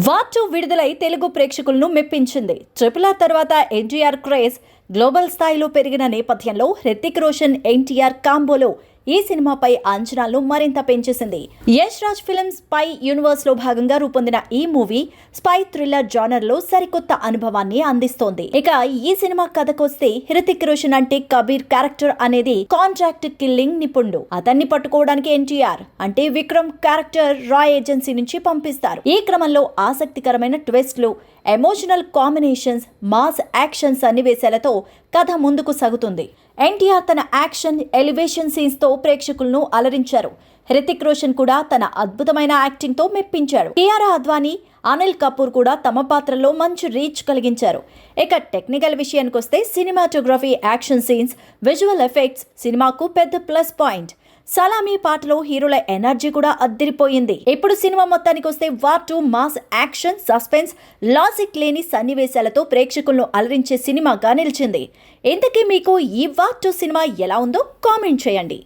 War 2 విడుదలై తెలుగు ప్రేక్షకులను మెప్పించింది. Triple R తర్వాత ఎన్టీఆర్ క్రేజ్ గ్లోబల్ స్థాయిలో పెరిగిన నేపథ్యంలో హృతిక్ రోషన్ ఎన్టీఆర్ కాంబోలో ఈ సినిమాపై అంచనాలను మరింత పెంచేసింది. Yash Raj films spy universe లో భాగంగా రూపొందిన ఈ మూవీ స్పై థ్రిల్లర్ జానర్ లో సరికొత్త అనుభవాన్ని అందిస్తోంది. ఇక ఈ సినిమా కథకొస్తే హృతిక్ రోషన్ అంటే కబీర్ క్యారెక్టర్ అనేది కాంట్రాక్ట్ కిల్లింగ్ నిపుణుడు. అతన్ని పట్టుకోవడానికి ఎన్టీఆర్ అంటే విక్రమ్ క్యారెక్టర్ రాయ్ ఏజెన్సీ నుంచి పంపిస్తారు. ఈ క్రమంలో ఆసక్తికరమైన ట్విస్ట్లు, ఎమోషనల్ కాంబినేషన్స్, మాస్ యాక్షన్ సన్నివేశాలతో కథ ముందుకు సాగుతుంది. ఎన్టీఆర్ తన యాక్షన్ ఎలివేషన్ సీన్స్ తో ప్రేక్షకులను అలరించారు. హృతిక్ రోషన్ కూడా తన అద్భుతమైన యాక్టింగ్ తో మెప్పించాడు. కియారా అద్వానీ, అనిల్ కపూర్ కూడా తమ పాత్రలో మంచి రీచ్ కలిగించారు. ఇక టెక్నికల్ విషయానికొస్తే cinematography, action scenes, visual effects సినిమాకు పెద్ద ప్లస్ పాయింట్. సలామీ పాటలో హీరోల ఎనర్జీ కూడా అద్దిరిపోయింది. ఇప్పుడు సినిమా మొత్తానికి వస్తే war 2 mass action, suspense, logic లేని సన్నివేశాలతో ప్రేక్షకులను అలరించే సినిమాగా నిలిచింది. ఇంతకీ మీకు ఈ వార్ 2 సినిమా ఎలా ఉందో కామెంట్ చేయండి.